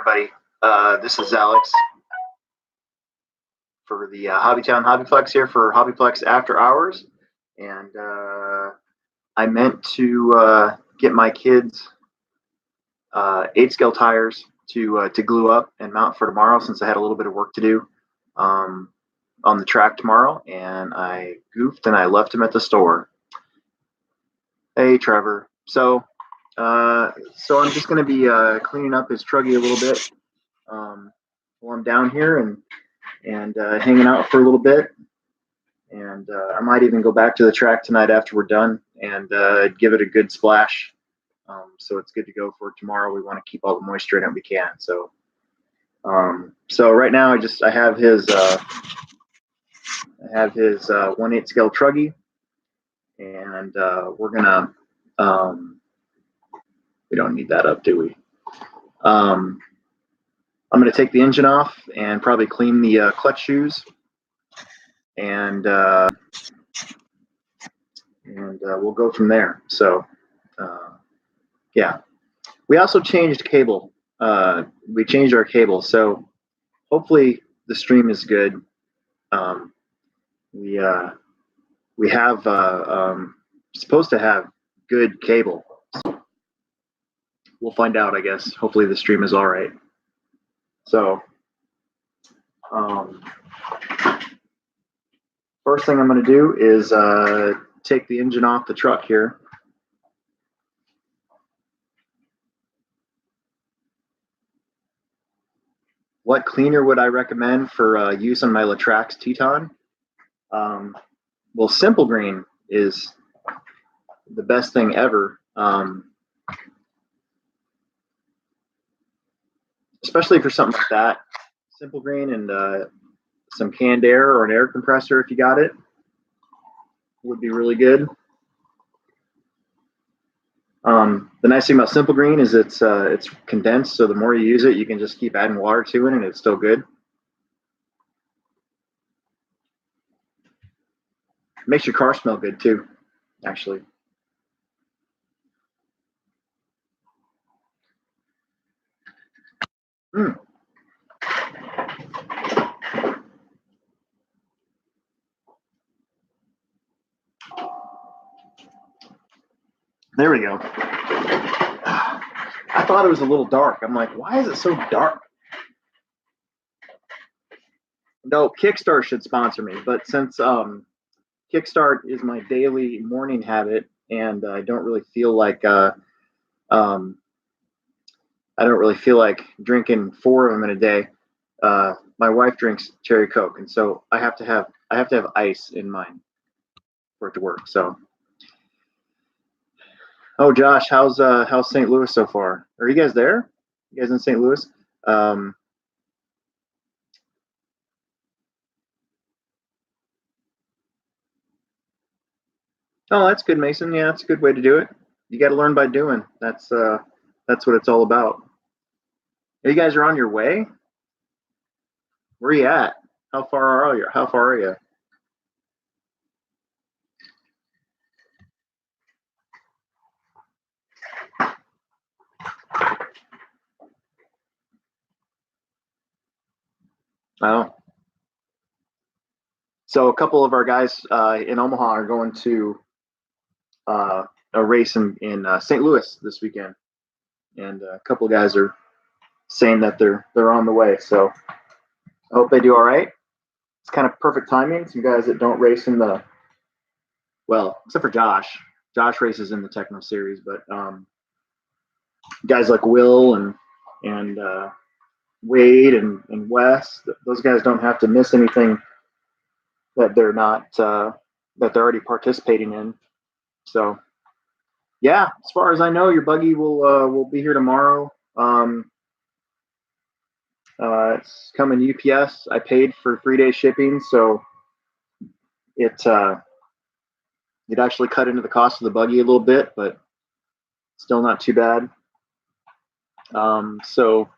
everybody. This is Alex for the Hobbytown HobbyPlex here for HobbyPlex Afterhours, and I meant to get my kids 8-scale tires to glue up and mount for tomorrow, since I had a little bit of work to do on the track tomorrow, and I goofed and I left them at the store. Hey, Trevor. So I'm just going to be cleaning up his truggy a little bit while I'm down here and hanging out for a little bit. And I might even go back to the track tonight after we're done and give it a good splash. So it's good to go for tomorrow. We want to keep all the moisture in it we can. So right now I have his 1/8 scale truggy, and we're gonna we don't need that up, do we? I'm going to take the engine off and probably clean the clutch shoes, and we'll go from there. So, yeah. We also changed cable. We changed our cable, so hopefully the stream is good. We have supposed to have good cable. So we'll find out, I guess. Hopefully the stream is all right. So, first thing I'm going to do is take the engine off the truck here. What cleaner would I recommend for use on my Latrax Teton? Well, Simple Green is the best thing ever, especially for something like that. Simple Green and some canned air or an air compressor, if you got it, would be really good. The nice thing about Simple Green is it's condensed, so the more you use it, you can just keep adding water to it, and it's still good. It makes your car smell good too, actually. There we go. I thought it was a little dark. I'm like, why is it so dark? No, Kickstart should sponsor me, but since Kickstart is my daily morning habit, and I don't really feel like drinking 4 of them in a day. My wife drinks cherry Coke, and so I have to have ice in mine for it to work. So, oh, Josh, how's St. Louis so far? Are you guys there? You guys in St. Louis? Oh, that's good, Mason. Yeah, that's a good way to do it. You got to learn by doing. That's what it's all about. You guys are on your way? Where are you at? How far are you? Oh. So a couple of our guys in Omaha are going to a race in St. Louis this weekend, and a couple of guys are saying that they're on the way. So I hope they do all right. It's kind of perfect timing. Some guys that don't race in the, well, except for Josh. Josh races in the Techno Series, but guys like Will and Wade and Wes, those guys don't have to miss anything that they're not that they're already participating in. So yeah, as far as I know, your buggy will be here tomorrow. It's coming UPS. I paid for 3-day shipping, so it actually cut into the cost of the buggy a little bit, but still not too bad. So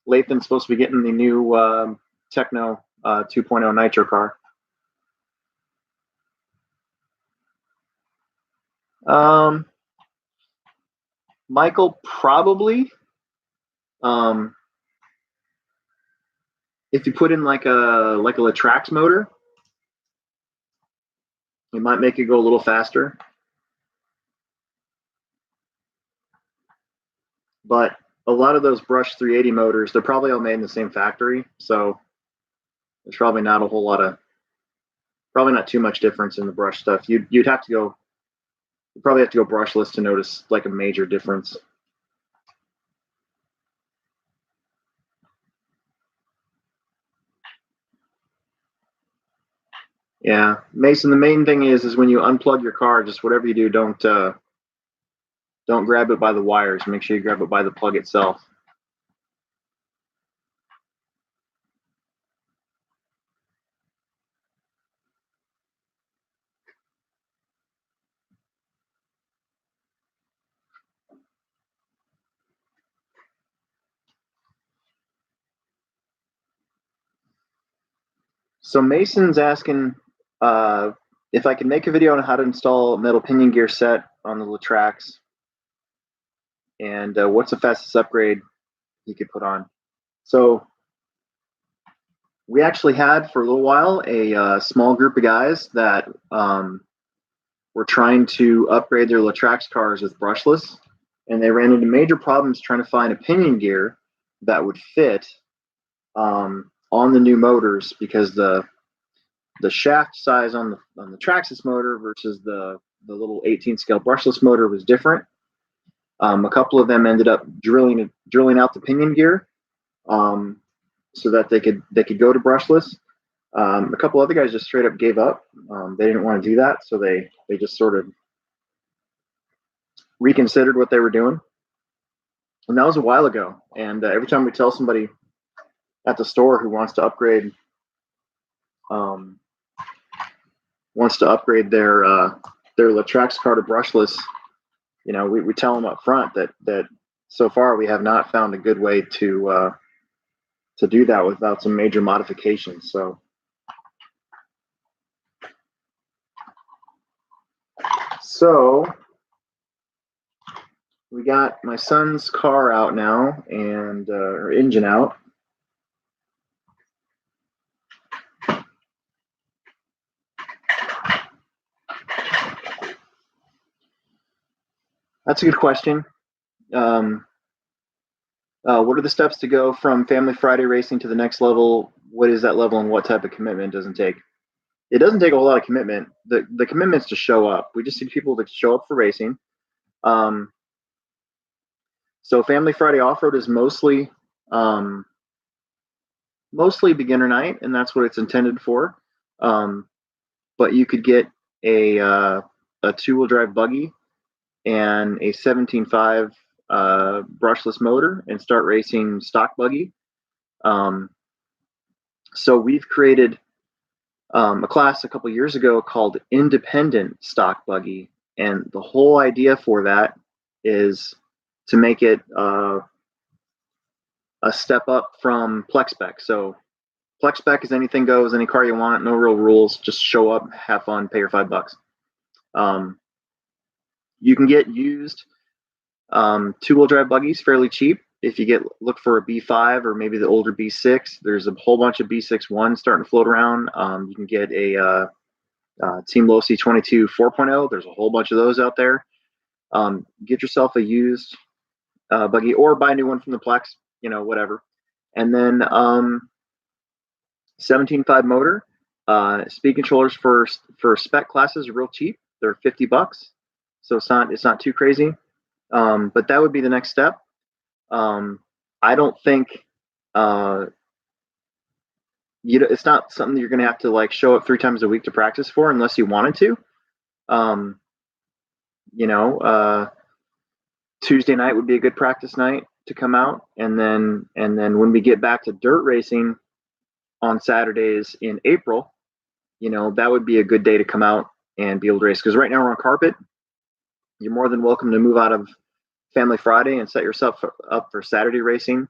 Lathan's supposed to be getting the new Techno 2.0 Nitro car. Michael probably. If you put in like a Latrax motor, it might make it go a little faster. But a lot of those Brush 380 motors, they're probably all made in the same factory, so there's probably not a whole lot of, probably not too much difference in the brush stuff. You'd have to go, you probably have to go brushless to notice like a major difference. Yeah, Mason. The main thing is when you unplug your car, just whatever you do, don't grab it by the wires. Make sure you grab it by the plug itself. So Mason's asking if I can make a video on how to install a metal pinion gear set on the Latrax, and what's the fastest upgrade he could put on. So we actually had for a little while a small group of guys that were trying to upgrade their Latrax cars with brushless, and they ran into major problems trying to find a pinion gear that would fit on the new motors, because the shaft size on the Traxxas motor versus the little 18 scale brushless motor was different. A couple of them ended up drilling out the pinion gear so that they could go to brushless. A couple other guys just straight up gave up. They didn't want to do that, so they just sort of reconsidered what they were doing. And that was a while ago. And every time we tell somebody at the store who wants to upgrade their Latrax car to brushless, you know, we tell them up front that so far we have not found a good way to do that without some major modifications. So we got my son's car out now, and or engine out. That's a good question. What are the steps to go from Family Friday racing to the next level? What is that level, and what type of commitment doesn't take? It doesn't take a whole lot of commitment. The commitment's to show up. We just need people to show up for racing. So Family Friday Off-Road is mostly beginner night, and that's what it's intended for. But you could get a two-wheel drive buggy and a 17.5 brushless motor and start racing stock buggy. So we've created a class a couple years ago called Independent Stock Buggy, and the whole idea for that is to make it a step up from Plex Spec. So Plex Spec is anything goes, any car you want, no real rules, just show up, have fun, pay your $5. You can get used two-wheel drive buggies fairly cheap. If you look for a B5 or maybe the older B6, there's a whole bunch of B6-1s starting to float around. You can get a Team Losi 22 4.0. There's a whole bunch of those out there. Get yourself a used buggy or buy a new one from the Plex, you know, whatever. And then 17.5 motor. Speed controllers for spec classes are real cheap. They're $50, so it's not too crazy. But that would be the next step. I don't think it's not something you're going to have to like show up 3 times a week to practice for unless you wanted to. Tuesday night would be a good practice night to come out, and then when we get back to dirt racing on Saturdays in April, you know, that would be a good day to come out and be able to race. Because right now we're on carpet. You're more than welcome to move out of Family Friday and set yourself up for Saturday racing.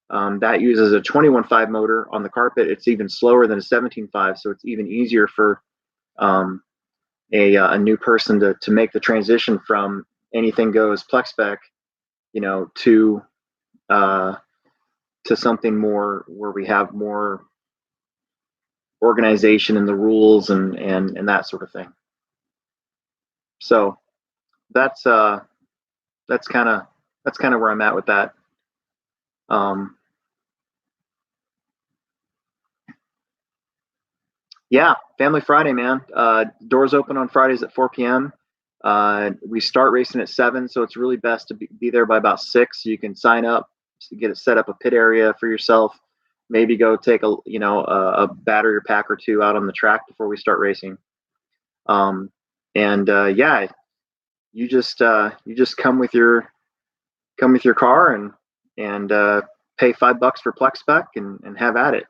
That uses a 21.5 motor on the carpet. It's even slower than a 17.5, so it's even easier for a new person to make the transition from anything goes Plex Spec, you know, to something more where we have more organization and the rules and that sort of thing. So that's kind of where I'm at with that. Yeah, Family Friday, man. Doors open on Fridays at 4 p.m. We start racing at 7, so it's really best to be there by about 6. So you can sign up, get it set up a pit area for yourself. Maybe go take a battery pack or two out on the track before we start racing. Yeah, you just come with your car and pay $5 for Plex Spec and have at it.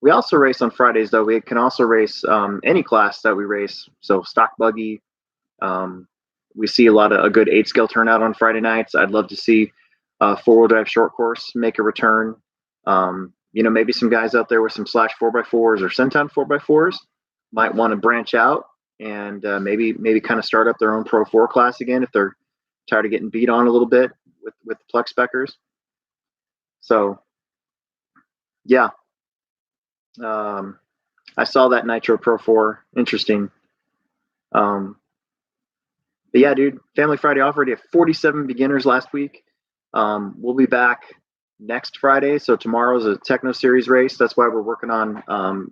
We also race on Fridays, though. We can also race any class that we race. So stock buggy. We see a good 8-scale turnout on Friday nights. I'd love to see four-wheel drive short course make a return. Maybe some guys out there with some slash 4x4s or Centon 4x4s might want to branch out and maybe kind of start up their own Pro 4 class again if they're tired of getting beat on a little bit with the Plex Speckers. So, yeah. I saw that Nitro Pro 4. Interesting. But yeah, dude, Family Friday offer. We had 47 beginners last week. We'll be back next Friday. So tomorrow's a Techno Series race. That's why we're working on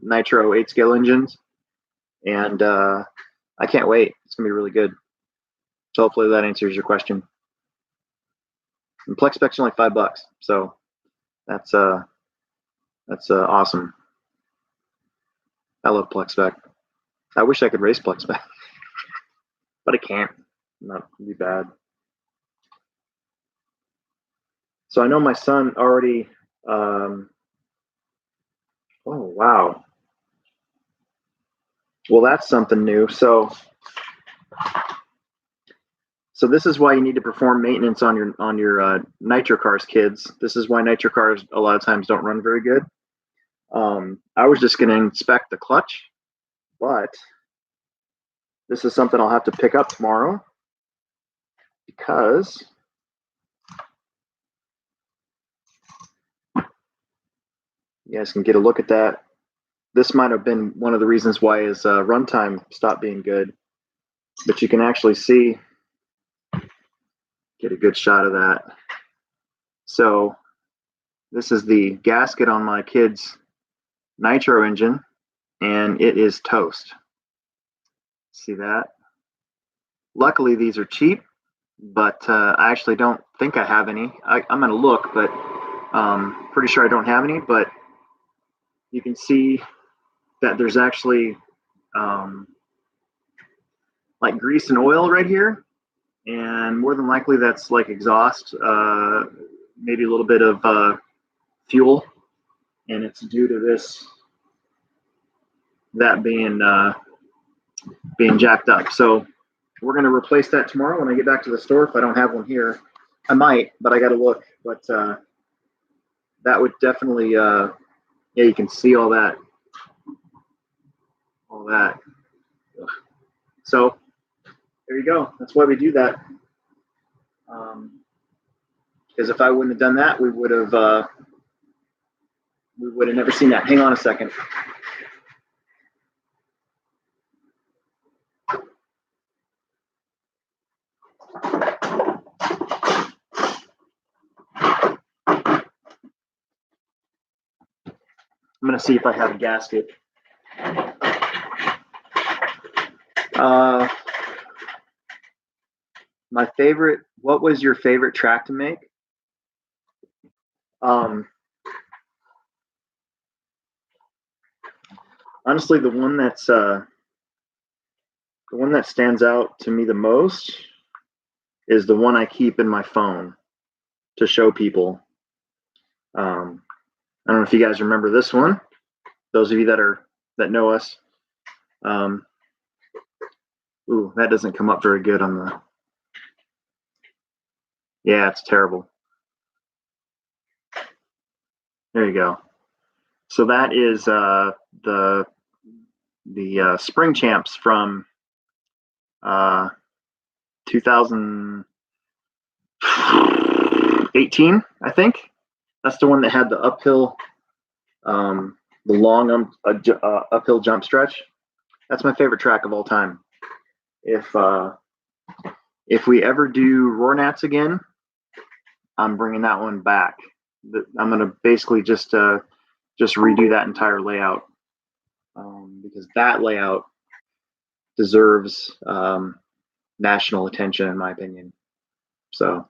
Nitro 8-scale engines. And I can't wait. It's going to be really good. So hopefully that answers your question. And Plex Spec's only $5. So that's awesome. I love Plex Spec. I wish I could race Plex Spec, but I can't. Not be bad. So I know my son already. Oh wow. Well, that's something new. So this is why you need to perform maintenance on your nitro cars, kids. This is why nitro cars a lot of times don't run very good. I was just going to inspect the clutch, but this is something I'll have to pick up tomorrow because you guys can get a look at that. This might have been one of the reasons why his runtime stopped being good, but you can actually see, get a good shot of that. So this is the gasket on my kid's nitro engine, and it is toast. See that? Luckily, these are cheap, but I actually don't think I have any. I'm going to look, but pretty sure I don't have any. But you can see that there's actually like grease and oil right here, and more than likely that's like exhaust, maybe a little bit of fuel, and it's due to that being jacked up. So we're going to replace that tomorrow when I get back to the store. If I don't have one here, I might, but I got to look. But that would definitely, yeah, you can see all that. Ugh. So there you go. That's why we do that. Because if I wouldn't have done that, we would have never seen that. Hang on a second. I'm going to see if I have a gasket. My favorite, what was your favorite track to make? Honestly, the one that stands out to me the most is the one I keep in my phone to show people. I don't know if you guys remember this one. Those of you that know us. Ooh, that doesn't come up very good on the. Yeah, it's terrible. There you go. So that is the Spring Champs from 2018, I think. That's the one that had the uphill the long uphill jump stretch. That's my favorite track of all time. If we ever do Roarnats again, I'm bringing that one back. I'm going to basically just redo that entire layout, because that layout deserves national attention, in my opinion. So,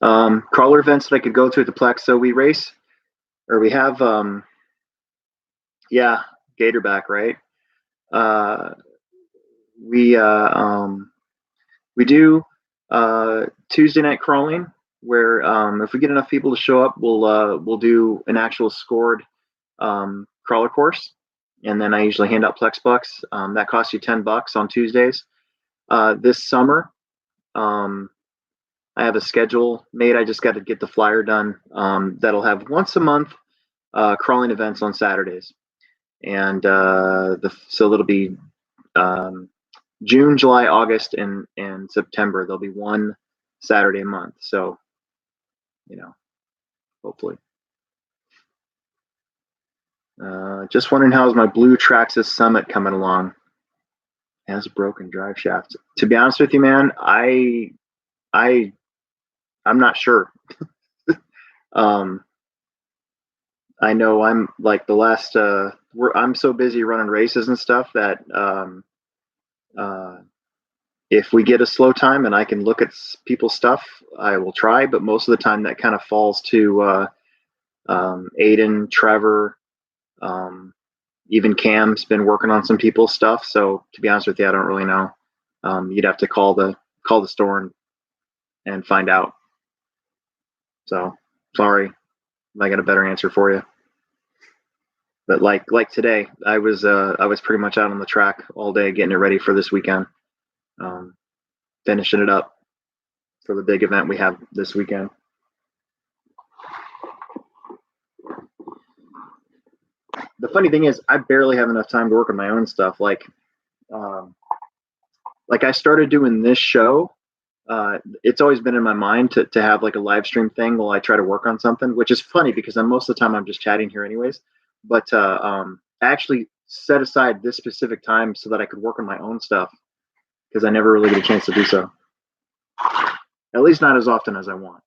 crawler events that I could go to at the Plex. So we have, Gatorback, right? We do Tuesday night crawling, where if we get enough people to show up, we'll do an actual scored crawler course, and then I usually hand out Plex bucks. That costs you $10 on Tuesdays. This summer, I have a schedule made. I just got to get the flyer done. That'll have once a month crawling events on Saturdays, and so it'll be June, July, August, and September. There'll be one Saturday a month. So, hopefully. Just wondering, how's my Blue Traxxas Summit coming along? Has a broken drive shaft. To be honest with you, man, I'm not sure. I know I'm like the last. I'm so busy running races and stuff that if we get a slow time and I can look at people's stuff, I will try. But most of the time, that kind of falls to Aiden, Trevor, even Cam's been working on some people's stuff. So to be honest with you, I don't really know. You'd have to call the store and find out. So sorry, I got a better answer for you. But like today, I was pretty much out on the track all day getting it ready for this weekend, finishing it up for the big event we have this weekend. The funny thing is, I barely have enough time to work on my own stuff. Like I started doing this show. It's always been in my mind to have like a live stream thing while I try to work on something, which is funny because most of the time I'm just chatting here anyways. But I actually set aside this specific time so that I could work on my own stuff, because I never really get a chance to do so. At least not as often as I want.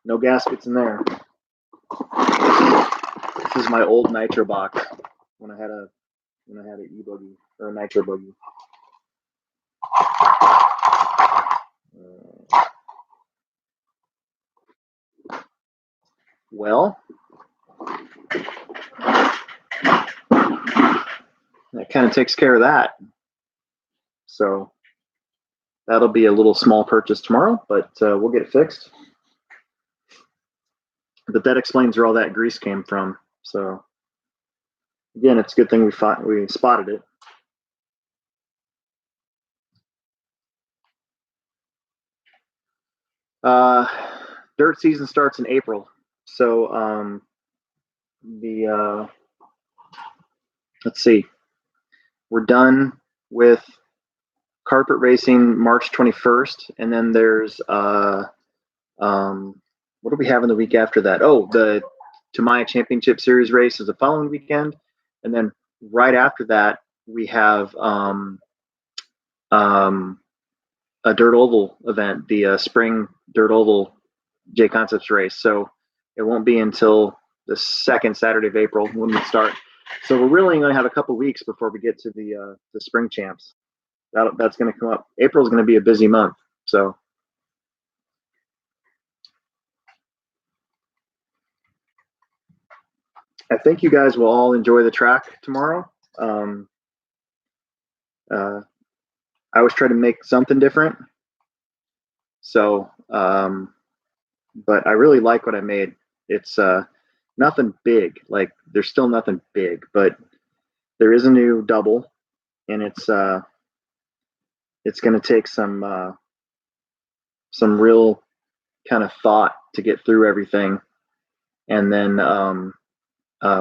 No gaskets in there. This is my old nitro box when I had an e-buggy or a nitro buggy. Well, that kind of takes care of that. So that'll be a little small purchase tomorrow, but we'll get it fixed. But that explains where all that grease came from. So again, it's a good thing we spotted it. Dirt season starts in April. So let's see, we're done with carpet racing March 21st, and then there's what do we have in the week after that? Oh, the Tamaya Championship Series race is the following weekend, and then right after that we have a dirt oval event, the spring dirt oval J Concepts race. So it won't be until the second Saturday of April when we start. So we're really going to have a couple weeks before we get to the spring champs. That's going to come up. April is going to be a busy month. So I think you guys will all enjoy the track tomorrow. I always try to make something different. So, but I really like what I made. It's nothing big. Like, there's still nothing big, but there is a new double, and it's going to take some real kind of thought to get through everything. And then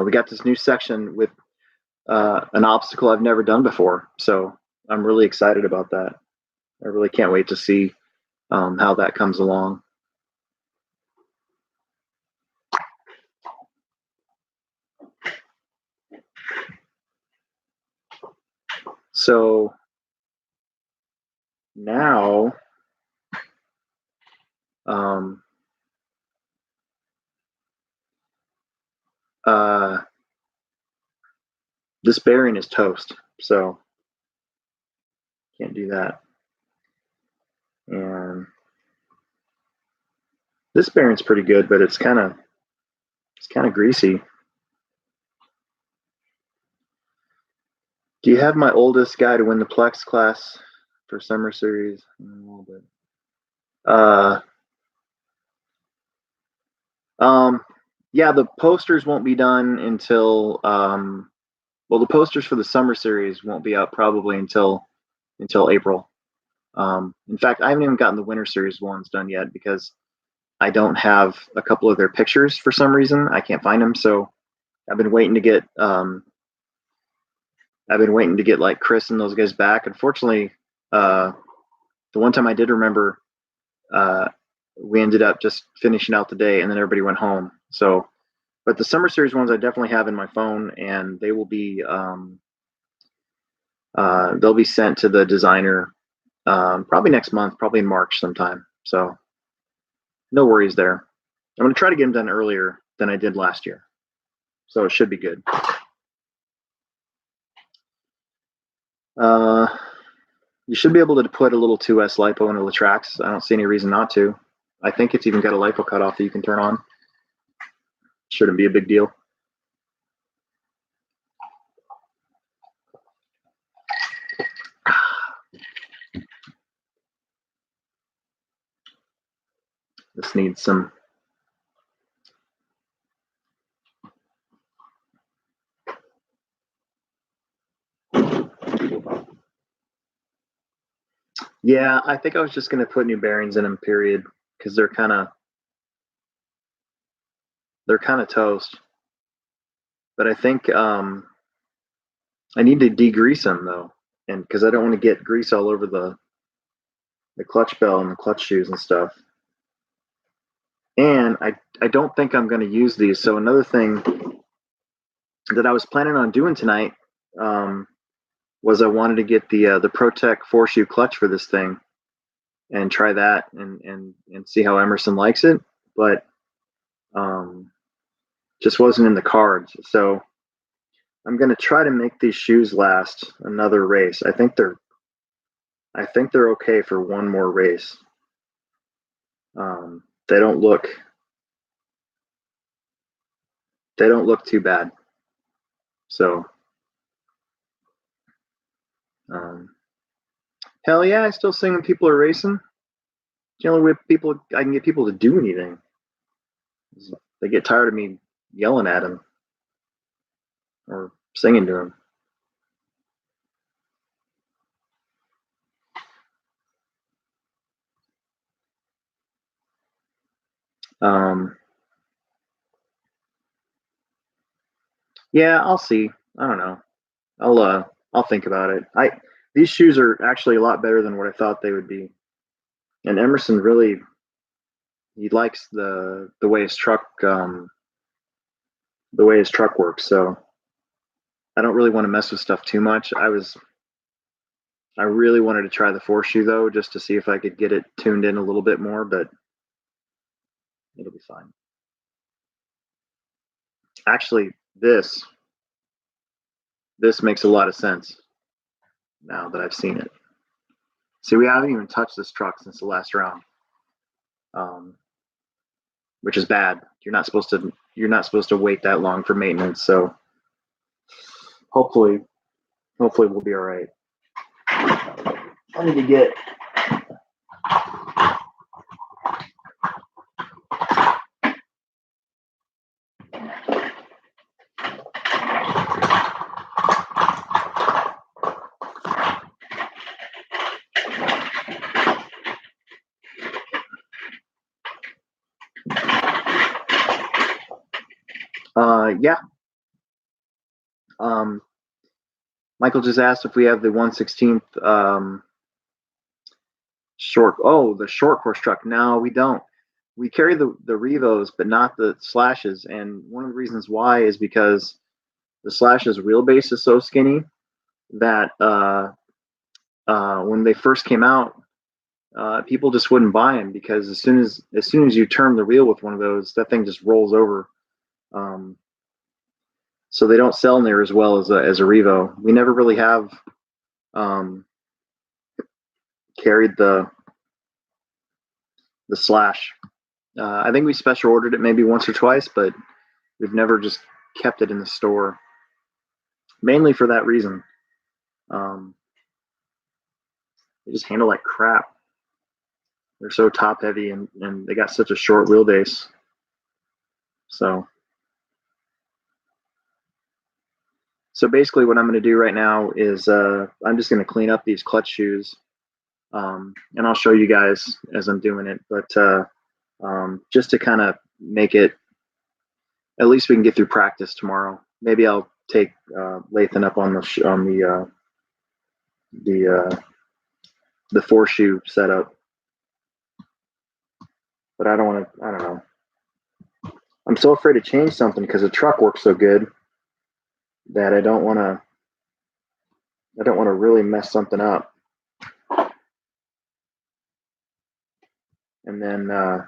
we got this new section with an obstacle I've never done before. So I'm really excited about that. I really can't wait to see how that comes along. So now, this bearing is toast, so can't do that. And this bearing's pretty good, but it's kind of greasy. Do you have my oldest guy to win the Plex class for summer series? A little bit. Yeah, the posters won't be done until well, the posters for the summer series won't be out probably until April. In fact, I haven't even gotten the winter series ones done yet because I don't have a couple of their pictures for some reason. I can't find them, so I've been waiting to get like Chris and those guys back. Unfortunately, the one time I did remember, we ended up just finishing out the day, and then everybody went home. So, but the summer series ones I definitely have in my phone, and they will be they'll be sent to the designer probably next month, probably in March sometime. So, no worries there. I'm going to try to get them done earlier than I did last year, so it should be good. You should be able to put a little 2S lipo into the tracks. I don't see any reason not to. I think it's even got a lipo cutoff that you can turn on. Shouldn't be a big deal. This needs some. Yeah, I think I was just going to put new bearings in them, period, because they're kind of toast. But I think I need to degrease them though, and because I don't want to get grease all over the clutch bell and the clutch shoes and stuff. And I don't think I'm going to use these. So another thing that I was planning on doing tonight was I wanted to get the ProTech 4-shoe clutch for this thing and try that and see how Emerson likes it, but just wasn't in the cards. So I'm going to try to make these shoes last another race. I think they're okay for one more race. They don't look too bad. So hell yeah, I still sing when people are racing. It's the only way I can get people to do anything. They get tired of me yelling at them or singing to them. Yeah, I'll see. I don't know. I'll think about it. These shoes are actually a lot better than what I thought they would be. And Emerson really, he likes the way his truck works. So I don't really want to mess with stuff too much. I really wanted to try the 4-shoe though, just to see if I could get it tuned in a little bit more, but it'll be fine. Actually, this makes a lot of sense now that I've seen it. See, we haven't even touched this truck since the last round, which is bad. You're not supposed to wait that long for maintenance. So hopefully we'll be all right. I need to get. Yeah. Michael just asked if we have the 1/16 the short course truck. No, we don't. We carry the Revos, but not the Slashes. And one of the reasons why is because the Slash's wheelbase is so skinny that when they first came out, people just wouldn't buy them because as soon as you turn the wheel with one of those, that thing just rolls over. Um, so they don't sell near as well as a Revo. We never really have um, carried the Slash. I think we special ordered it maybe once or twice, but we've never just kept it in the store, mainly for that reason. Um, they just handle like crap. They're so top heavy and they got such a short wheelbase. So so basically what I'm going to do right now is I'm just going to clean up these clutch shoes, and I'll show you guys as I'm doing it. But just to kind of make it, at least we can get through practice tomorrow. Maybe I'll take Lathan up on the the four shoe setup, but I don't want to. I don't know. I'm so afraid to change something because the truck works so good that I don't want to. I don't want to really mess something up. And then I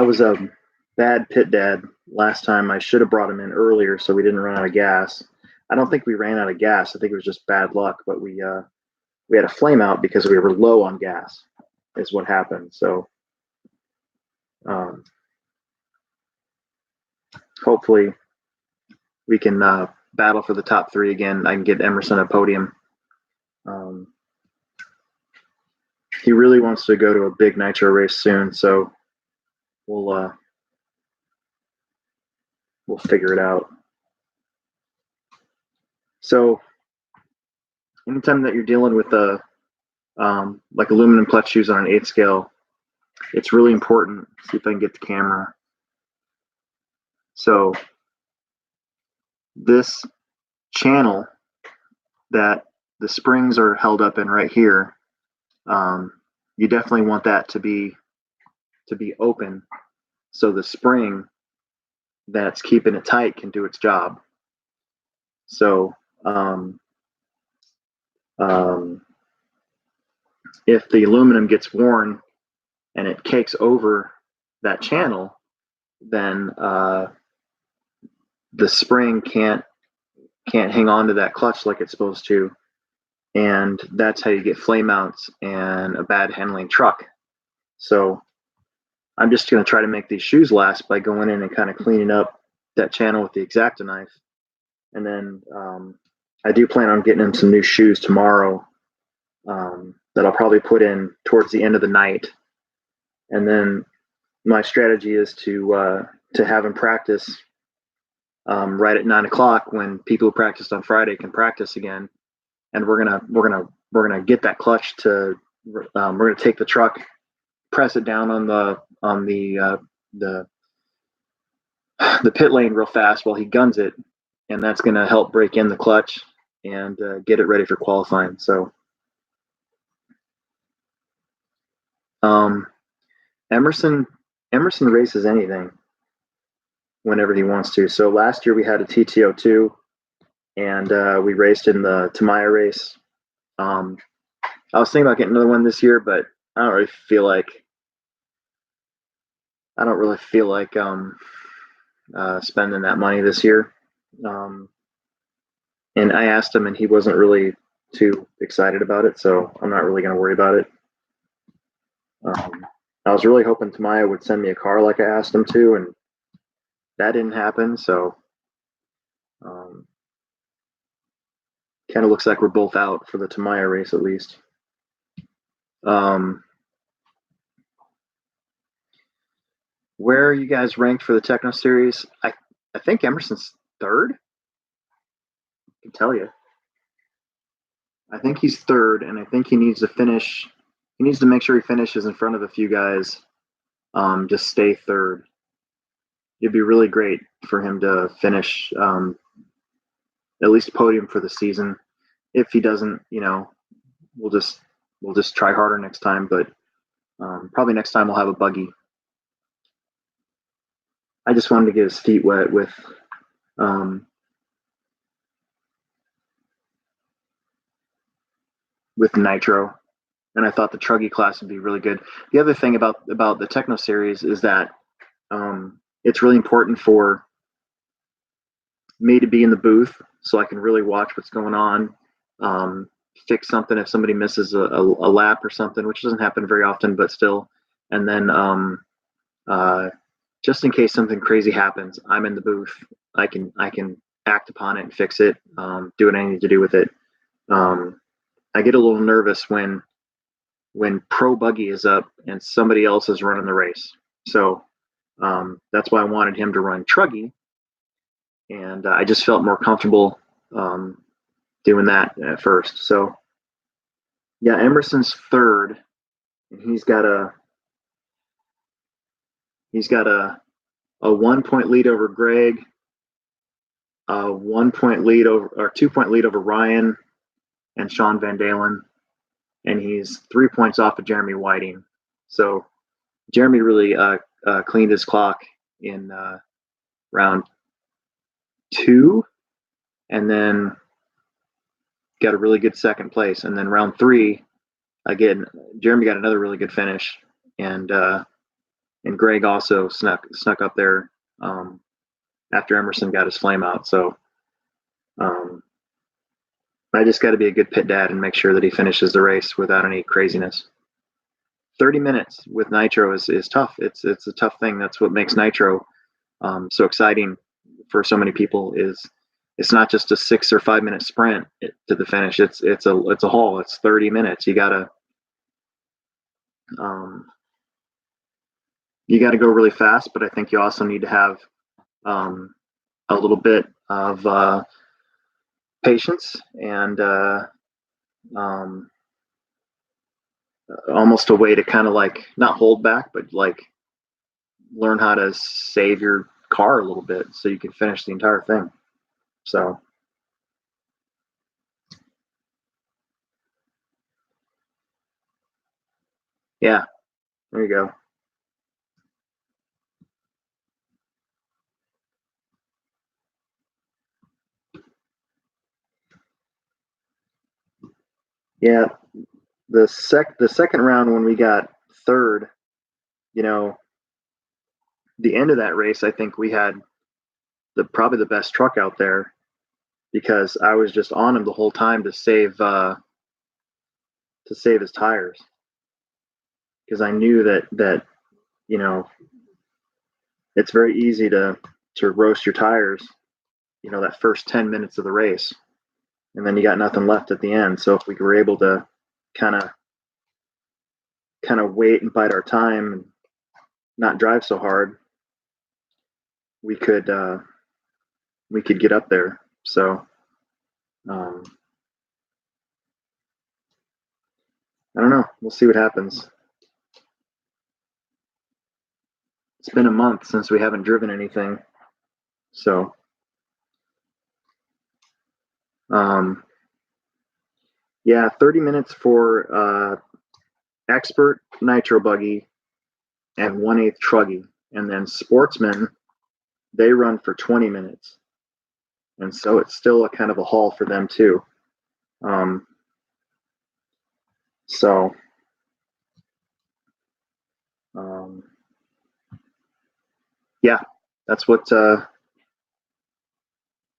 was a bad pit dad last time. I should have brought him in earlier so we didn't run out of gas. I don't think we ran out of gas. I think it was just bad luck, but we had a flame out because we were low on gas. Is what happened. So um, hopefully we can battle for the top three again. I can get Emerson a podium. Um, he really wants to go to a big nitro race soon, so we'll figure it out. So anytime that you're dealing with like aluminum clutch shoes on an 8 scale, it's really important. See if I can get the camera. So this channel that the springs are held up in right here, you definitely want that to be open so the spring that's keeping it tight can do its job. So if the aluminum gets worn and it cakes over that channel, then the spring can't hang on to that clutch like it's supposed to, and that's how you get flame outs and a bad handling truck. So I'm just going to try to make these shoes last by going in and kind of cleaning up that channel with the X-Acto knife. And then I do plan on getting him some new shoes tomorrow that I'll probably put in towards the end of the night. And then my strategy is to have him practice right at 9 o'clock when people who practiced on Friday can practice again. And we're gonna get that clutch to. We're gonna take the truck, press it down on the pit lane real fast while he guns it, and that's gonna help break in the clutch and get it ready for qualifying. So Emerson races anything whenever he wants to. So last year we had a TTO2, and we raced in the Tamiya race. I was thinking about getting another one this year, but I don't really feel like spending that money this year. And I asked him, and he wasn't really too excited about it, so I'm not really going to worry about it. I was really hoping Tamiya would send me a car like I asked him to, and that didn't happen. So kind of looks like we're both out for the Tamiya race at least. Where are you guys ranked for the Techno Series? I think Emerson's third. I can tell you. I think he's third, and I think he needs to finish. He needs to make sure he finishes in front of a few guys. Just stay third. It'd be really great for him to finish at least podium for the season. If he doesn't, we'll just try harder next time. But probably next time we'll have a buggy. I just wanted to get his feet wet with with nitro, and I thought the truggy class would be really good. The other thing about the Techno series is that it's really important for me to be in the booth so I can really watch what's going on, fix something if somebody misses a lap or something, which doesn't happen very often, but still. And then just in case something crazy happens, I'm in the booth. I can act upon it and fix it, do what I need to do with it. I get a little nervous when Pro Buggy is up and somebody else is running the race. So that's why I wanted him to run Truggy, and I just felt more comfortable doing that at first. So yeah, Emerson's third, and he's got a 1 point lead over Greg, a 1 point lead over, or 2 point lead over Ryan and Sean Van Dalen, and he's 3 points off of Jeremy Whiting. So Jeremy really cleaned his clock in round 2, and then got a really good second place. And then round 3, again, Jeremy got another really good finish, and Greg also snuck up there after Emerson got his flame out. So I just got to be a good pit dad and make sure that he finishes the race without any craziness. 30 minutes with nitro is tough. It's a tough thing. That's what makes nitro so exciting for so many people. Is it's not just a 6 or 5 minute sprint to the finish. It's a haul. It's 30 minutes. You gotta go really fast, but I think you also need to have a little bit of patience and almost a way to kind of like not hold back, but like learn how to save your car a little bit so you can finish the entire thing. So yeah, there you go. Yeah, the second round when we got third, you know, the end of that race, I think we had probably the best truck out there because I was just on him the whole time to save his tires because I knew that you know it's very easy to roast your tires, that first 10 minutes of the race, and then you got nothing left at the end. So if we were able to kind of wait and bide our time and not drive so hard, we could get up there. So I don't know. We'll see what happens. It's been a month since we haven't driven anything. So yeah, 30 minutes for expert nitro buggy and 1/8 truggy. And then sportsmen, they run for 20 minutes. And so it's still a kind of a haul for them too. So yeah, that's what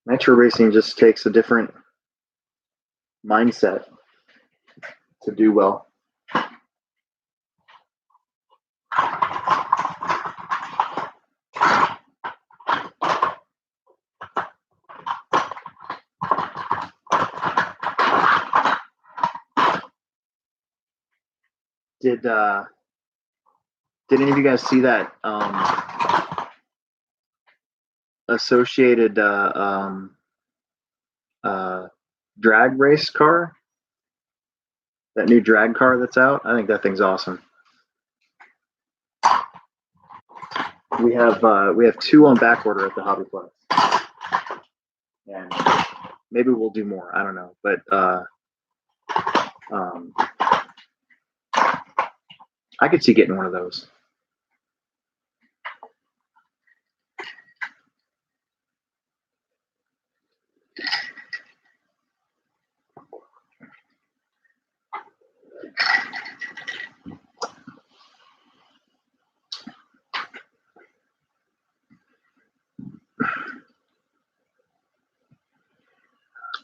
nitro racing just takes a different mindset to do well. Did any of you guys see that associated drag race car? That new drag car that's out? I think that thing's awesome. We have 2 on back order at the HobbyPlex, and maybe we'll do more. I don't know, but I could see getting one of those.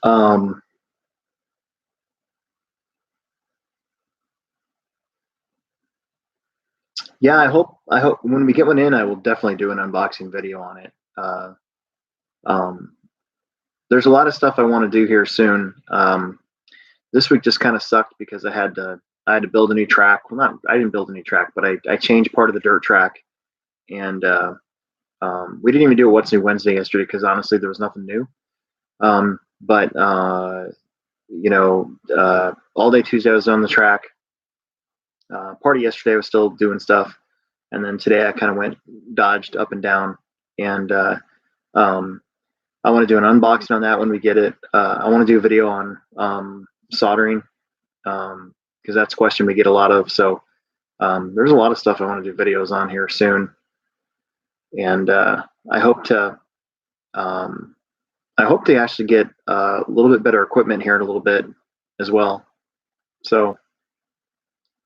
Um, yeah, I hope when we get one in, I will definitely do an unboxing video on it. Um, there's a lot of stuff I want to do here soon. This week just kind of sucked because I had to build a new track. Well, not I didn't build a new track, but I changed part of the dirt track, and we didn't even do a What's New Wednesday yesterday because honestly there was nothing new. But all day Tuesday I was on the track. Part of yesterday I was still doing stuff, and then today I kind of dodged up and down, and um, I want to do an unboxing on that when we get it. I want to do a video on soldering because that's a question we get a lot of. So there's a lot of stuff I want to do videos on here soon, and I hope to um, actually get a little bit better equipment here in a little bit as well. So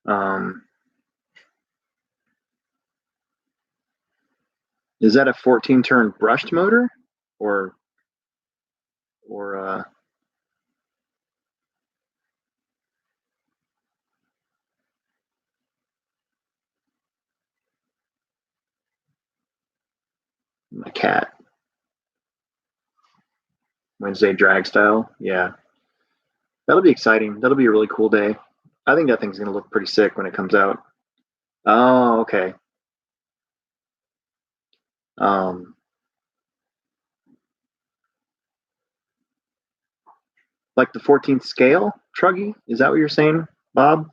um, is that a 14 turn brushed motor or my cat Wednesday drag style? Yeah, that'll be exciting. That'll be a really cool day. I think that thing's gonna look pretty sick when it comes out. Oh, okay. Um, like the 14th scale truggy? Is that what you're saying, Bob?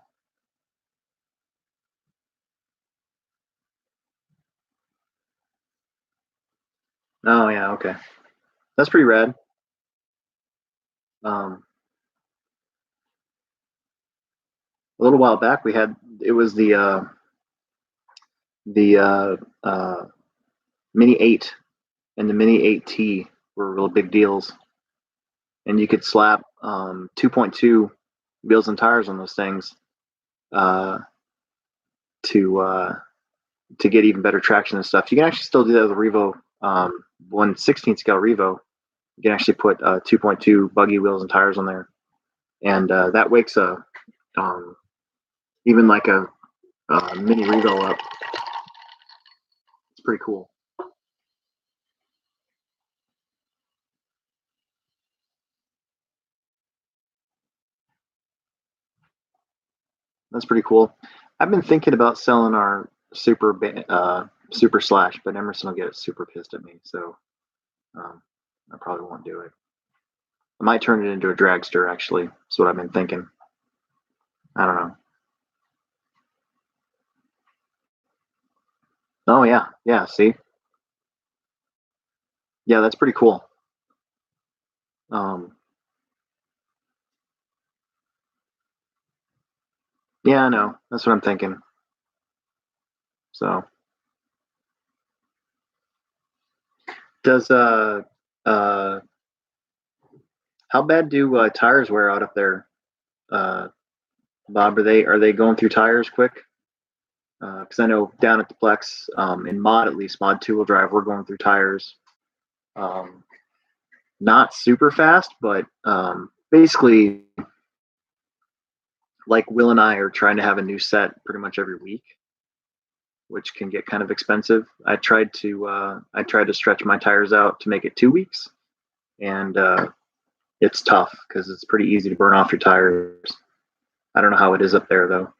Oh yeah, okay. That's pretty rad. Um, a little while back we had it was the Mini 8 and the Mini 8T were real big deals, and you could slap 2.2 wheels and tires on those things uh, to to get even better traction and stuff. You can actually still do that with a Revo 1/16 scale Revo. You can actually put 2.2 buggy wheels and tires on there, and that wakes um, even like a mini Revo up. It's pretty cool. That's pretty cool. I've been thinking about selling our super slash, but Emerson will get super pissed at me, so um, I probably won't do it. I might turn it into a dragster. Actually, that's what I've been thinking. I don't know. Oh yeah, yeah. See, yeah, that's pretty cool. Um, yeah, I know. That's what I'm thinking. So, does uh, how bad do tires wear out up there, uh, Bob? Are they going through tires quick? Because I know down at the Plex, in mod at least, mod two wheel drive, we're going through tires. Um, not super fast, but basically, like Will and I are trying to have a new set pretty much every week, which can get kind of expensive. I tried to stretch my tires out to make it 2 weeks, and it's tough because it's pretty easy to burn off your tires. I don't know how it is up there though.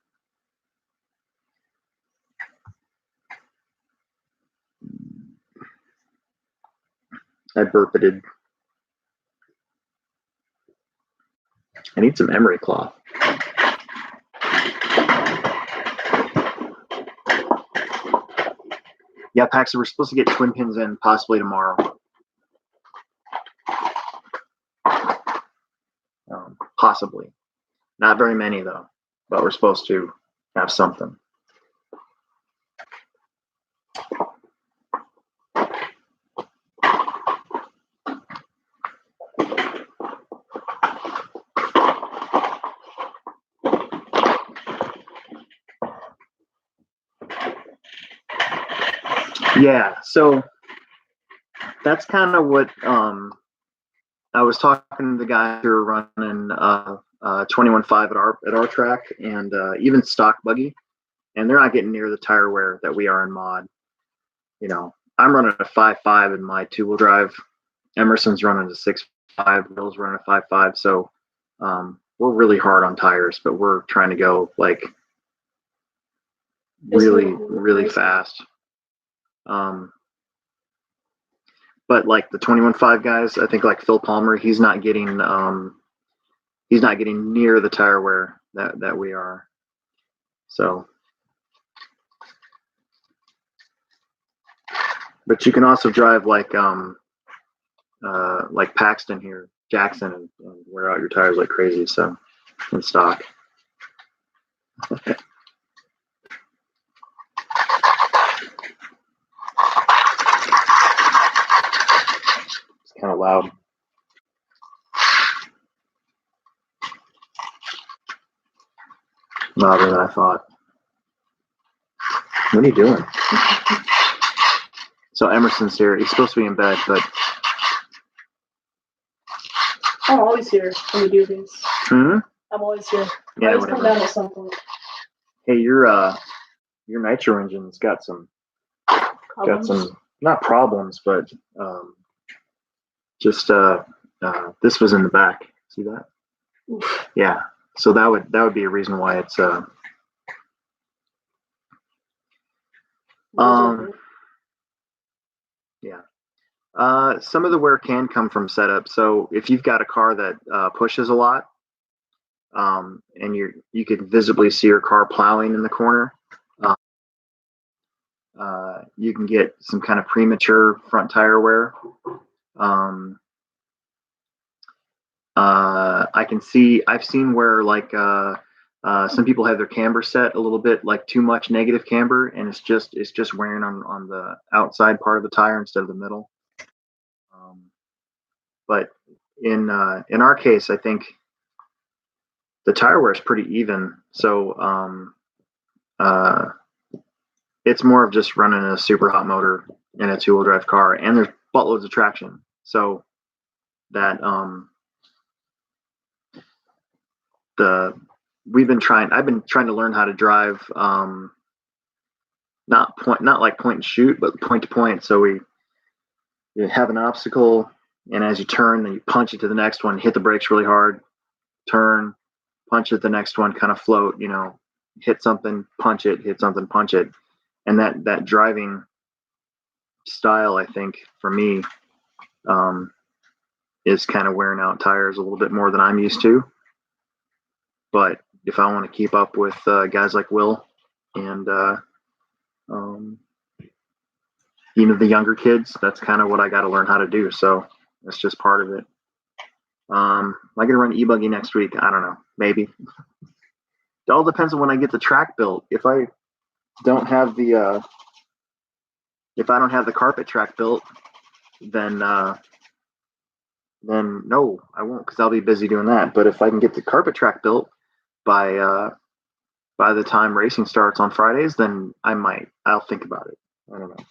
I burpeted. I need some emery cloth. Yeah, Paxton, we're supposed to get twin pins in possibly tomorrow. Possibly. Not very many though, but we're supposed to have something. Yeah, so that's kind of what I was talking to the guys who are running 21.5 at our track, and even stock buggy, and they're not getting near the tire wear that we are in mod. You know, I'm running a 5.5 in my two-wheel drive. Emerson's running a 6.5. Will's running a 5.5. So we're really hard on tires, but we're trying to go like really fast. But like the 21.5 guys, I think like Phil Palmer, he's not getting near the tire wear that we are. So, but you can also drive like Paxton here, Jackson, and wear out your tires like crazy. So in stock. It's kind of loud. Louder than I thought. What are you doing? So Emerson's here. He's supposed to be in bed, but I'm always here when we do this. I'm always here. Yeah, I always come down at some point. Hey, your nitro engine's got some not problems, but just this was in the back. See that? Oof. Yeah. So that would be a reason why it's yeah. Some of the wear can come from setup. So if you've got a car that pushes a lot, and you can visibly see your car plowing in the corner, you can get some kind of premature front tire wear. I've seen where like some people have their camber set a little bit like too much negative camber, and it's just wearing on the outside part of the tire instead of the middle. But in our case, I think the tire wear is pretty even. So it's more of just running a super hot motor in a two-wheel drive car, and there's buttloads of traction. So that I've been trying to learn how to drive not like point and shoot, but point to point. So you have an obstacle, and as you turn, then you punch it to the next one, hit the brakes really hard, turn, punch it the next one, kind of float, hit something, punch it, hit something, punch it. And that driving style, I think, for me, is kind of wearing out tires a little bit more than I'm used to. But if I want to keep up with guys like Will and the younger kids, that's kind of what I got to learn how to do. So that's just part of it. Am I going to run e-buggy next week? I don't know. Maybe. It all depends on when I get the track built. If I don't have the carpet track built, then no, I won't, because I'll be busy doing that. But if I can get the carpet track built by the time racing starts on Fridays, then I'll think about it. I don't know.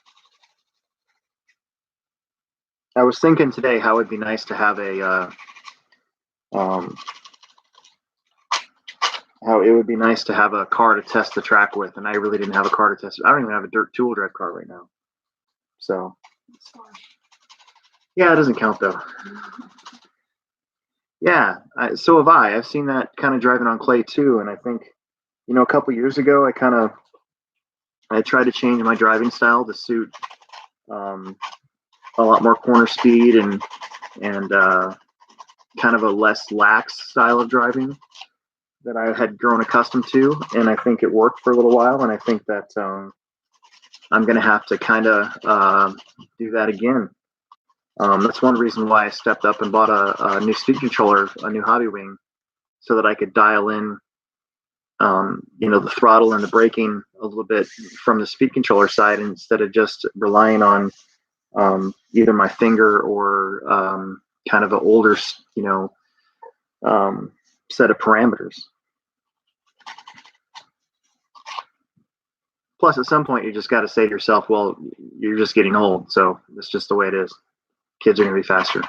I was thinking today how it'd be nice to have a car to test the track with, and I really didn't have a car to test. I don't even have a dirt two-wheel drive car right now. So yeah, it doesn't count though. Yeah, so have I. I've seen that kind of driving on clay too, and I think, a couple years ago, I tried to change my driving style to suit a lot more corner speed and kind of a less lax style of driving that I had grown accustomed to, and I think it worked for a little while, and I think that I'm going to have to kind of do that again. That's one reason why I stepped up and bought a new speed controller, a new Hobby Wing, so that I could dial in, the throttle and the braking a little bit from the speed controller side, instead of just relying on either my finger or kind of an older, set of parameters. Plus, at some point, you just got to say to yourself, well, you're just getting old, so it's just the way it is. Kids are going to be faster.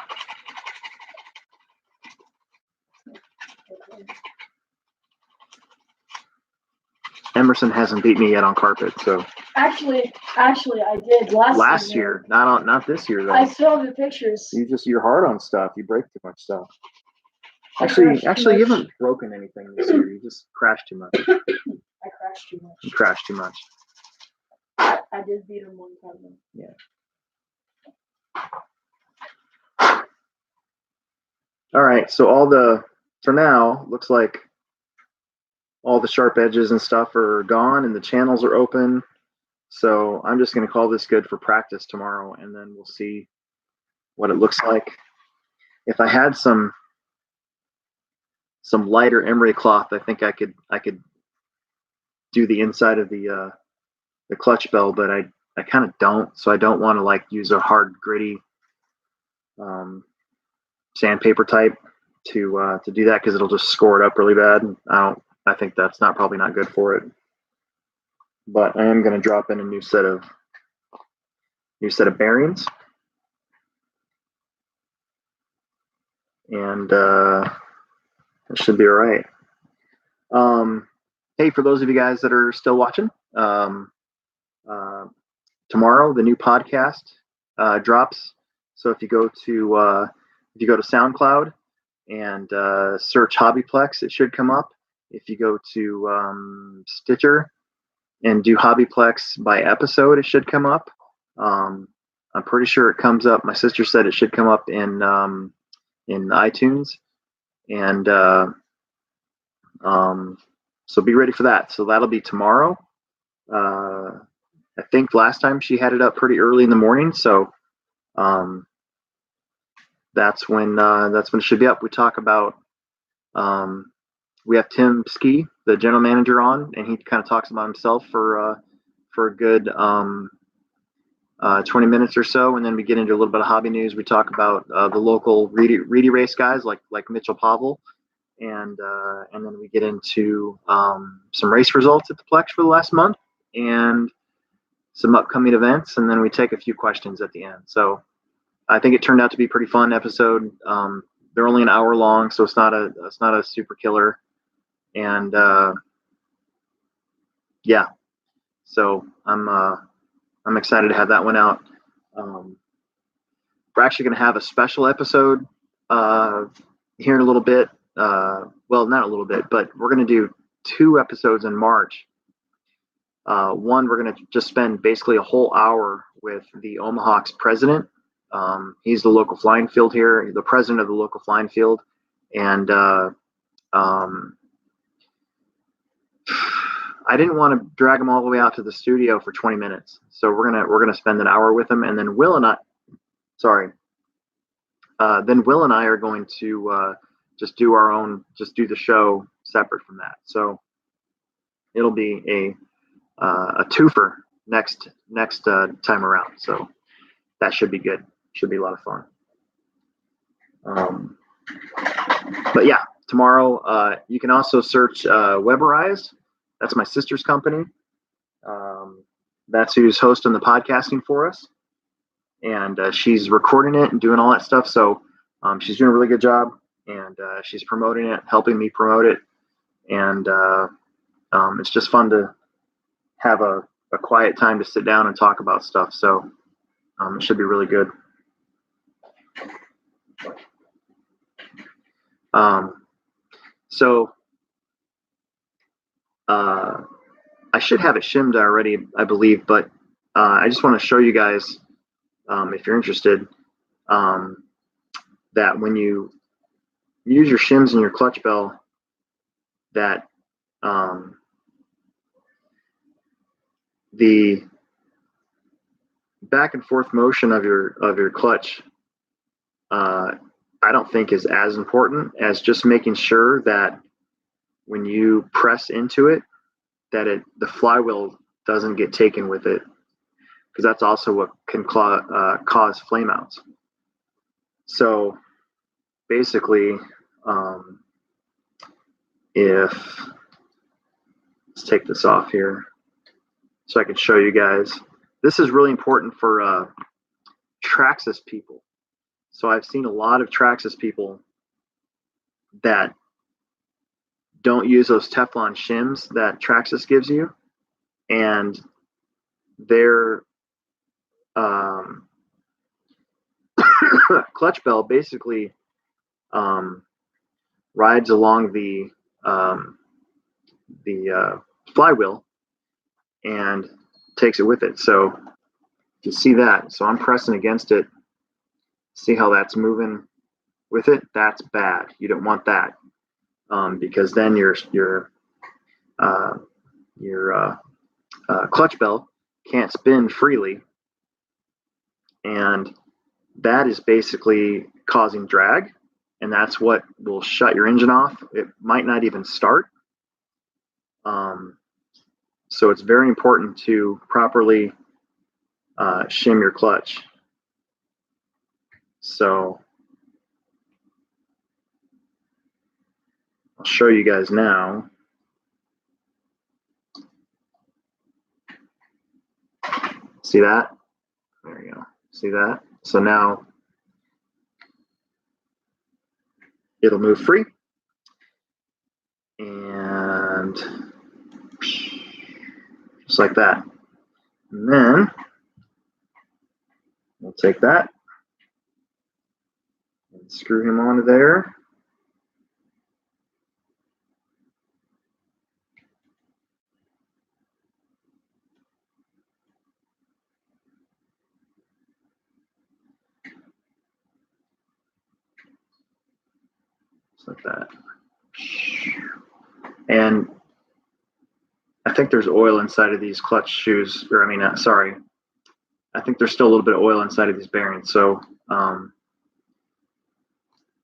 Emerson hasn't beat me yet on carpet, so Actually, I did last season. year, not this year though. I still have the pictures. You're hard on stuff. You break too much stuff. I Actually, crashed you too much. haven't broken anything this year. You just crashed too much. I crashed too much. You crashed too much. I did beat him one time though. Yeah. All right. So for now, looks like all the sharp edges and stuff are gone and the channels are open. So I'm just going to call this good for practice tomorrow, and then we'll see what it looks like. If I had some lighter emery cloth, I think I could do the inside of the clutch bell, but I kind of don't. So I don't want to like use a hard gritty sandpaper type to do that, because it'll just score it up really bad. I think that's probably not good for it. But I am going to drop in a new set of bearings, and it should be all right. Hey, for those of you guys that are still watching, tomorrow the new podcast drops. So if you go to SoundCloud and search HobbyPlex, it should come up. If you go to Stitcher and do HobbyPlex by episode, it should come up. I'm pretty sure it comes up. My sister said it should come up in iTunes, and so be ready for that. So that'll be tomorrow. I think last time she had it up pretty early in the morning, so that's when it should be up. We talk about we have Tim Ski, the general manager, on, and he kind of talks about himself for a good 20 minutes or so, and then we get into a little bit of hobby news. We talk about the local Reedy race guys like Mitchell Pavel, and then we get into some race results at the Plex for the last month and some upcoming events, and then we take a few questions at the end. So I think it turned out to be a pretty fun episode. They're only an hour long, so it's not a super killer, and yeah. So I'm excited to have that one out. We're actually going to have a special episode here in a little bit. Well, not a little bit, but we're going to do 2 episodes in March. One, we're going to just spend basically a whole hour with the Omahawks president. He's the local flying field here, the president of the local flying field, and I didn't want to drag him all the way out to the studio for 20 minutes, so we're gonna spend an hour with him, and then Will and I are going to just do the show separate from that. So it'll be a twofer next time around. So that should be good. Should be a lot of fun. But yeah, tomorrow you can also search Weberized. That's my sister's company. That's who's hosting the podcasting for us, and she's recording it and doing all that stuff. So she's doing a really good job, and she's promoting it, helping me promote it, and it's just fun to have a quiet time to sit down and talk about stuff. So it should be really good. So I should have it shimmed already, I believe, but I just want to show you guys, if you're interested, that when you use your shims in your clutch bell, that the back and forth motion of your clutch, I don't think is as important as just making sure that when you press into it, that the flywheel doesn't get taken with it, because that's also what can cause flameouts. So basically, let's take this off here so I can show you guys. This is really important for Traxxas people. So I've seen a lot of Traxxas people that don't use those Teflon shims that Traxxas gives you, and their clutch bell basically rides along the flywheel and takes it with it. So you see that. So I'm pressing against it. See how that's moving with it? That's bad. You don't want that, because then your clutch bell can't spin freely, and that is basically causing drag, and that's what will shut your engine off. It might not even start. So it's very important to properly shim your clutch. So I'll show you guys now. See that? There you go. See that? So now it'll move free. And just like that. And then we'll take that and screw him onto there. Just like that. And I think there's oil inside of these clutch shoes, or I mean, sorry. I think there's still a little bit of oil inside of these bearings. So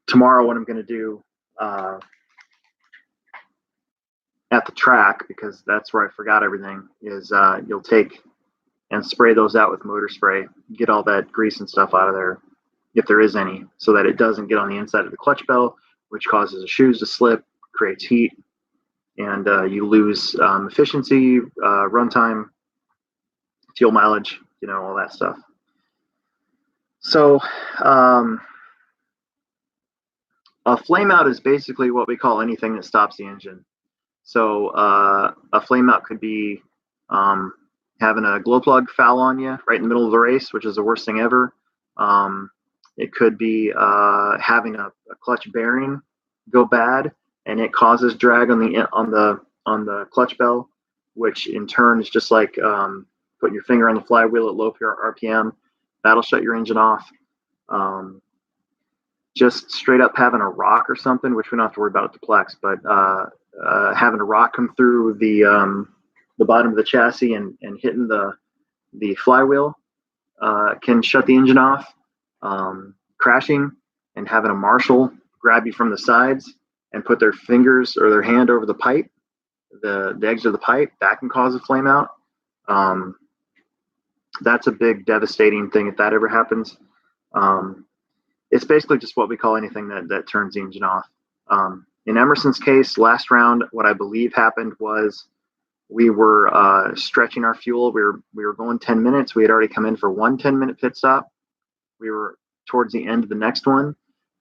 tomorrow what I'm going to do at the track, because that's where I forgot everything, is you'll take and spray those out with motor spray, get all that grease and stuff out of there, if there is any, so that it doesn't get on the inside of the clutch bell, which causes the shoes to slip, creates heat, and you lose efficiency, runtime, fuel mileage, all that stuff. So a flame out is basically what we call anything that stops the engine. So a flame out could be having a glow plug foul on you right in the middle of the race, which is the worst thing ever. It could be having a clutch bearing go bad, and it causes drag on the clutch bell, which in turn is just like putting your finger on the flywheel at low RPM. That'll shut your engine off. Just straight up having a rock or something, which we don't have to worry about at the Plex, but having a rock come through the bottom of the chassis and hitting the flywheel can shut the engine off. Crashing and having a marshal grab you from the sides and put their fingers or their hand over the pipe, the edge of the pipe, that can cause a flame out. That's a big devastating thing if that ever happens. It's basically just what we call anything that turns the engine off. In Emerson's case, last round, what I believe happened was we were stretching our fuel. We were going 10 minutes. We had already come in for one 10-minute pit stop. We were towards the end of the next one,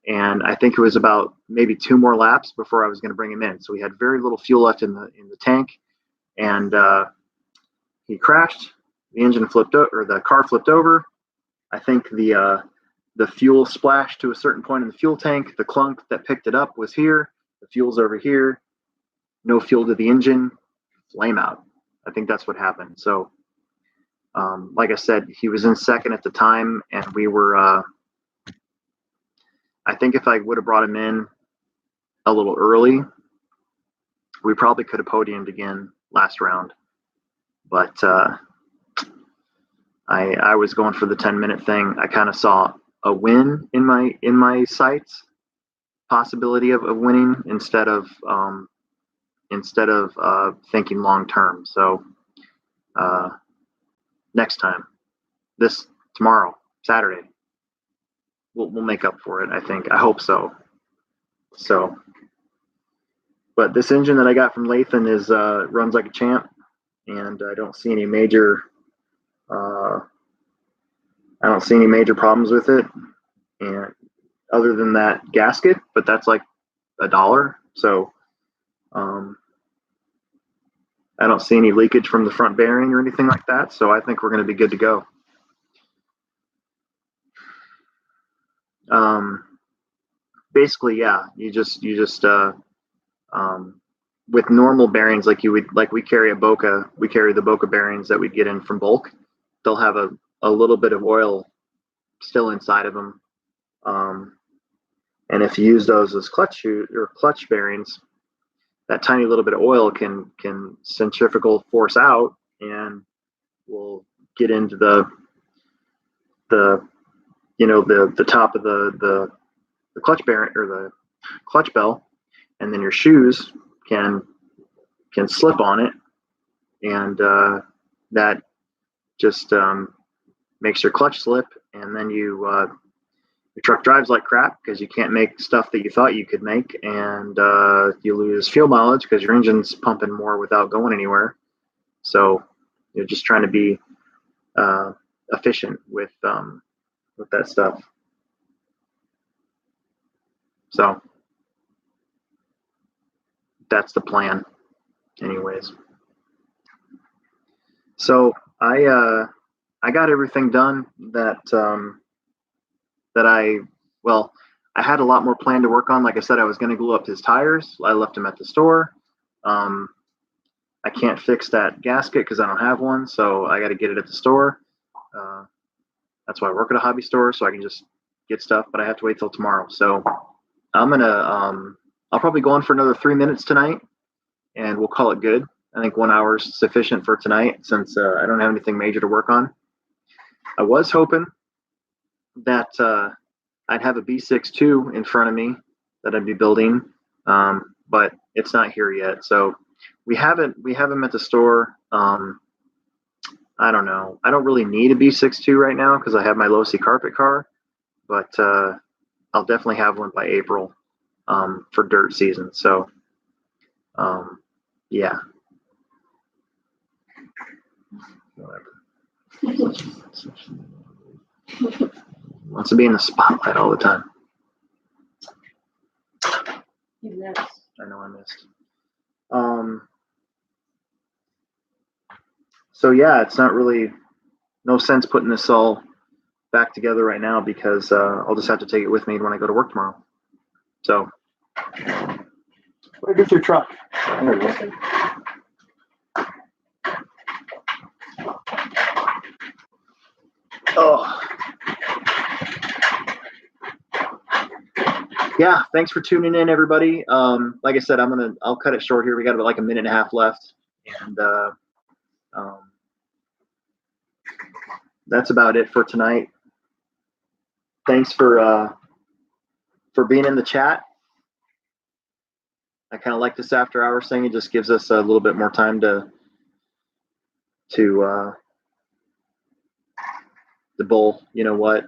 and I think it was about maybe 2 more laps before I was going to bring him in. So we had very little fuel left in the tank, and he crashed. The engine flipped or the car flipped over. I think the fuel splashed to a certain point in the fuel tank. The clunk that picked it up was here. The fuel's over here. No fuel to the engine. Flame out. I think that's what happened. So, like I said, he was in second at the time, and we were. I think if I would have brought him in a little early, we probably could have podiumed again last round. But I was going for the 10-minute thing. I kind of saw a win in my sights, possibility of winning instead of thinking long term. So next time, tomorrow, Saturday, we'll make up for it. I think. I hope so. So, but this engine that I got from Lathan is runs like a champ, and I don't see any major. I don't see any major problems with it, and other than that gasket, but that's like $1. So I don't see any leakage from the front bearing or anything like that, so I think we're going to be good to go. Basically, yeah, you just with normal bearings like we carry we carry the Boca bearings that we get in from bulk. They'll have a little bit of oil still inside of them, and if you use those as clutch bearings, that tiny little bit of oil can centrifugal force out and will get into the top of the clutch bearing or the clutch bell, and then your shoes can slip on it, and that just makes your clutch slip, and then your truck drives like crap because you can't make stuff that you thought you could make, and you lose fuel mileage because your engine's pumping more without going anywhere. So you're just trying to be efficient with that stuff. So that's the plan, anyways. So I got everything done that I had a lot more planned to work on. Like I said, I was going to glue up his tires. I left them at the store. I can't fix that gasket because I don't have one, so I got to get it at the store. That's why I work at a hobby store, so I can just get stuff, but I have to wait till tomorrow. So I'll probably go on for another 3 minutes tonight, and we'll call it good. I think 1 hour is sufficient for tonight since I don't have anything major to work on. I was hoping that I'd have a B62 in front of me that I'd be building, but it's not here yet. So we have them at the store. I don't know. I don't really need a B62 right now because I have my low-C carpet car, but I'll definitely have one by April for dirt season. So yeah. Wants to be in the spotlight all the time. You missed. I know I missed. So yeah, it's not really no sense putting this all back together right now because I'll just have to take it with me when I go to work tomorrow. So where is your truck? There it is. Oh. Yeah, thanks for tuning in, everybody. Like I said, I'll cut it short here. We got about like a minute and a half left, and that's about it for tonight. Thanks for being in the chat. I kind of like this after hours thing. It just gives us a little bit more time to bowl. You know what?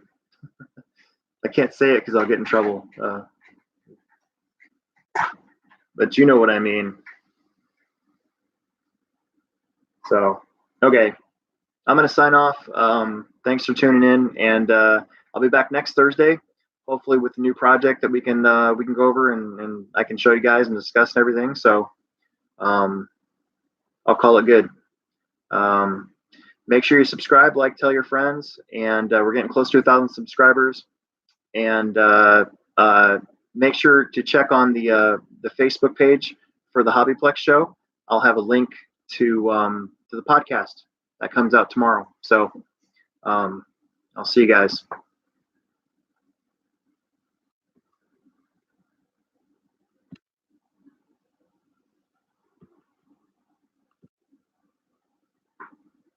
I can't say it because I'll get in trouble. But you know what I mean. So, okay. I'm going to sign off. Thanks for tuning in, and I'll be back next Thursday, hopefully with a new project that we can go over and I can show you guys and discuss and everything. So I'll call it good. Make sure you subscribe, like, tell your friends, and we're getting close to 1,000 subscribers. And make sure to check on the Facebook page for the HobbyPlex show. I'll have a link to the podcast that comes out tomorrow. So I'll see you guys.